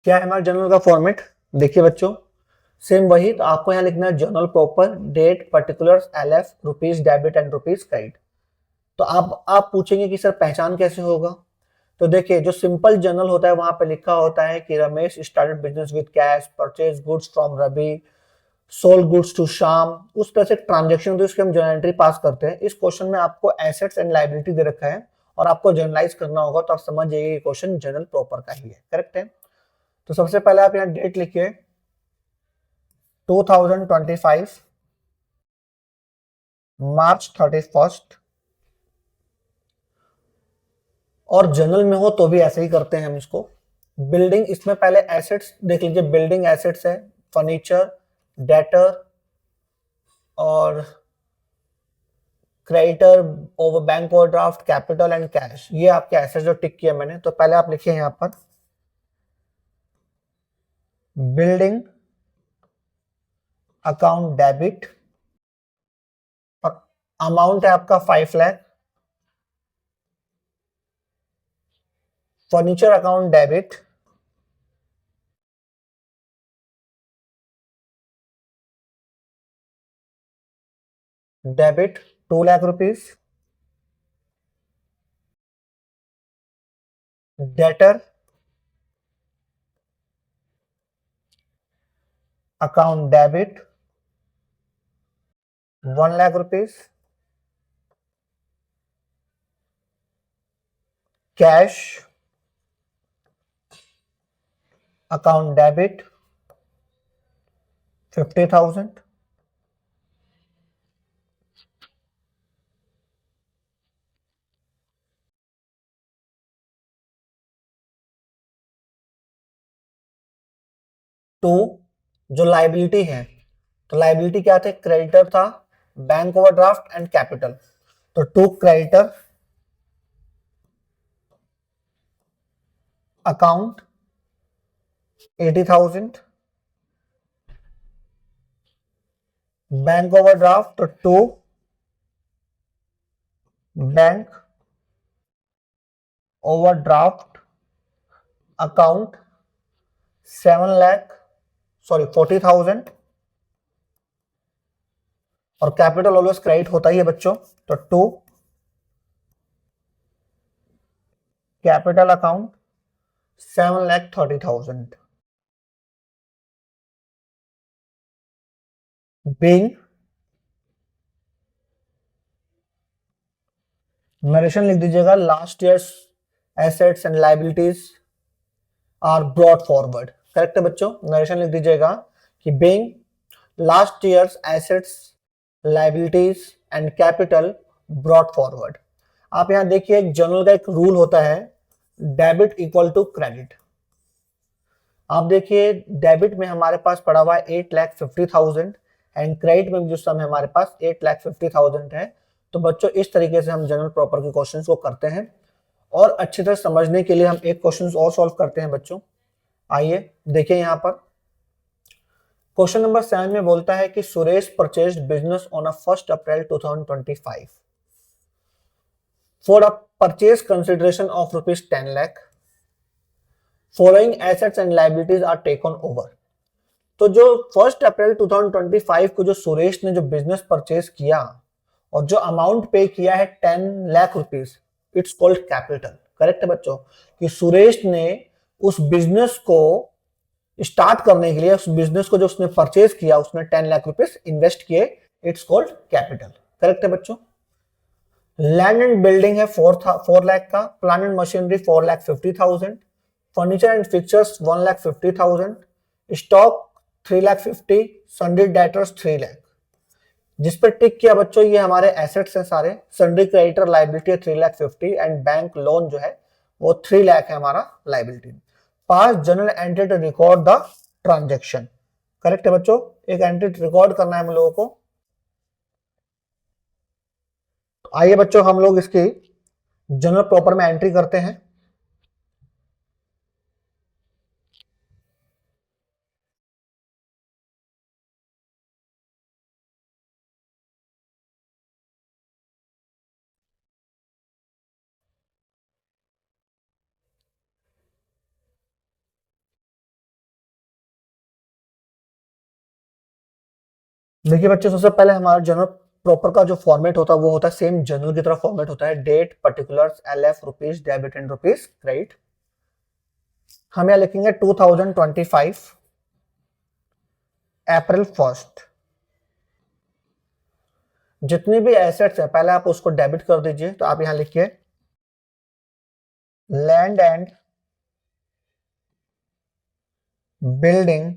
क्या है हमारा जर्नल का फॉर्मेट? देखिए बच्चों, सेम वही, तो आपको यहाँ लिखना है journal proper, date, particulars, LF, rupees debit and rupees credit. तो आप पूछेंगे कि सर पहचान कैसे होगा? तो देखिए, जो सिंपल जर्नल होता है वहां पे लिखा होता है कि Ramesh started business with cash, purchase goods from Ravi, sold goods to Shyam. उस तरह से ट्रांजेक्शन होती है, उसकी हम जर्नल एंट्री पास करते हैं। इस क्वेश्चन में आपको एसेट्स एंड लायबिलिटी दे रखा है और आपको जर्नलाइज करना होगा, तो आप समझ जाइए क्वेश्चन जर्नल प्रॉपर का ही है। करेक्ट है? तो सबसे पहले आप यहाँ डेट लिखिए 2025 मार्च 31st, और जनरल में हो तो भी ऐसे ही करते हैं हम इसको। बिल्डिंग, इसमें पहले एसेट्स देख लीजिए, बिल्डिंग एसेट्स है, फर्नीचर, डेटर और creditor, over bank overdraft, capital and cash, ये आपके एसेट्स जो टिक किया मैंने। तो पहले आप लिखिए यहां पर बिल्डिंग अकाउंट डेबिट, अमाउंट है आपका 5 lakh. Furniture account debit, debit 2 lakh rupees. Debtor account debit 1 lakh rupees. Cash account debit 50,000। To, जो लाइबिलिटी है, तो लाइबिलिटी क्या थे? क्रेडिटर था, बैंक ओवरड्राफ्ट एंड कैपिटल। तो to creditor account 80,000, bank overdraft तो to bank overdraft account 7 lakh, sorry 40,000, और कैपिटल ऑलवेज क्रेडिट होता ही है बच्चों, तो to capital account 7,30,000। Being, narration लिख दीजिएगा, last years assets and liabilities are brought forward. Correct है बच्चों? नरेशन लिख दीजिएगा कि being last years assets, liabilities and capital brought forward. आप यहां देखिए, एक जर्नल का एक रूल होता है, डेबिट इक्वल टू क्रेडिट। आप देखिए, डेबिट में हमारे पास पड़ा हुआ है 8,50,000 एंड क्रेडिट में जो सम है हमारे पास 8,50,000 है। तो बच्चों, इस तरीके से हम जनरल प्रॉपर के क्वेश्चंस को करते हैं, और अच्छी तरह समझने के लिए हम एक क्वेश्चन और सॉल्व करते हैं बच्चों। आइए देखिए, यहां पर क्वेश्चन नंबर 7 में बोलता है कि Suresh purchased business on 1 April 2025 for a purchase consideration of ₹10 lakh, following assets and liabilities are taken over. तो जो 1 अप्रैल 2025 को जो सुरेश ने जो बिजनेस परचेज किया और जो अमाउंट पे किया है 10 lakh rupees, it's called capital. Correct है बच्चों? कि सुरेश ने उस बिजनेस को स्टार्ट करने के लिए, उस बिजनेस को जो उसने परचेज किया, उसने 10 लाख रुपीज इन्वेस्ट किए, इट्स कॉल्ड कैपिटल। करेक्ट है बच्चों? लैंड एंड बिल्डिंग है 4 लाख का, plant and machinery 4,50,000, furniture and fixtures 1,50,000, stock 3,50,000, सन्डी debtors 3 lakh. जिस पर टिक किया बच्चों, ये हमारे एसेट्स हैं सारे। सन्ड्री क्रेडिटर लाइबिलिटी है 3,50,000 एंड बैंक लोन जो है वो 3 लाख है हमारा liability. Pass general entry to record the transaction. Correct है बच्चों, एक एंट्री रिकॉर्ड करना है हम लोगों को। आइए बच्चों हम लोग इसकी जनरल प्रॉपर में एंट्री करते हैं। देखिए बच्चों, सबसे पहले हमारा जनरल प्रॉपर का जो फॉर्मेट होता है वो होता है सेम जनरल की तरह फॉर्मेट होता है। Date, particulars, LF, rupees, debit and rupees credit. हम यहाँ लिखेंगे 2025 अप्रैल 1। जितनी भी एसेट्स है पहले आप उसको डेबिट कर दीजिए। तो आप यहां लिखिए land and building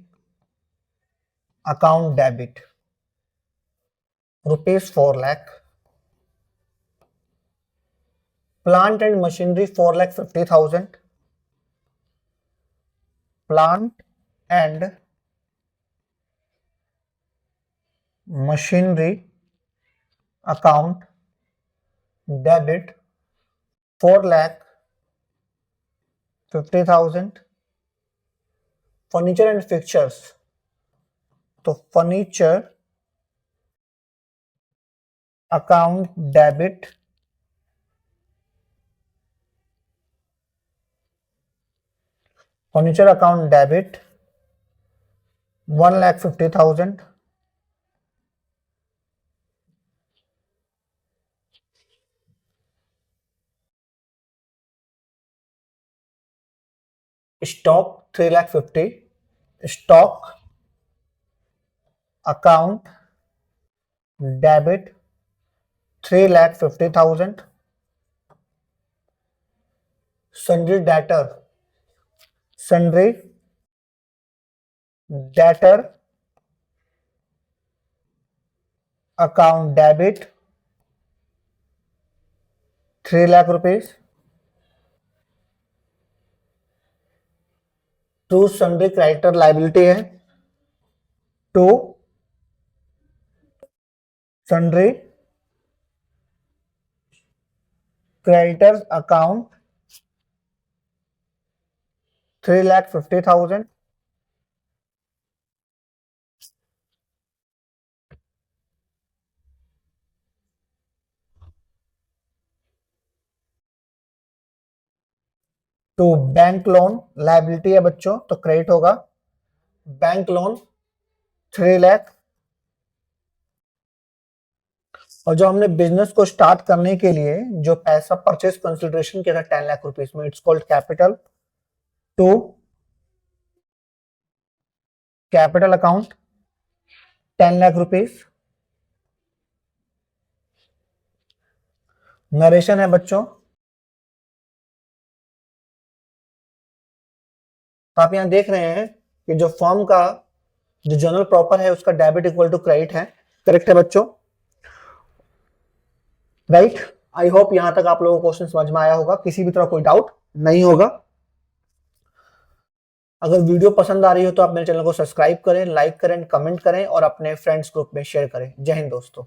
account debit rupees 4 lakh. Plant and machinery 4,50,000। Plant and machinery account debit 4,50,000। Furniture and fixtures, तो furniture account debit 1,50,000। Stock 3,50,000। Stock account debit 3,50,000। Sundry debtor account debit 3 lakh rupees. To sundry creditor liability है, to sundry creditors account 3,50,000। To bank loan liability है बच्चों, तो credit होगा bank loan 3 lakh. और जो हमने business को स्टार्ट करने के लिए जो पैसा परचेज कंसिडरेशन किया था 10 लाख रुपीज में, it's called capital. To capital account 10 lakh rupees. Narration है बच्चों, तो आप यहां देख रहे हैं कि जो फर्म का जो जनरल प्रॉपर है उसका डेबिट इक्वल टू क्रेडिट है। करेक्ट है बच्चों, राइट। आई होप यहां तक आप लोगों को क्वेश्चन समझ में आया होगा, किसी भी तरह कोई डाउट नहीं होगा। अगर वीडियो पसंद आ रही हो तो आप मेरे चैनल को सब्सक्राइब करें, लाइक करें, कमेंट करें और अपने फ्रेंड्स ग्रुप में शेयर करें। जय हिंद दोस्तों।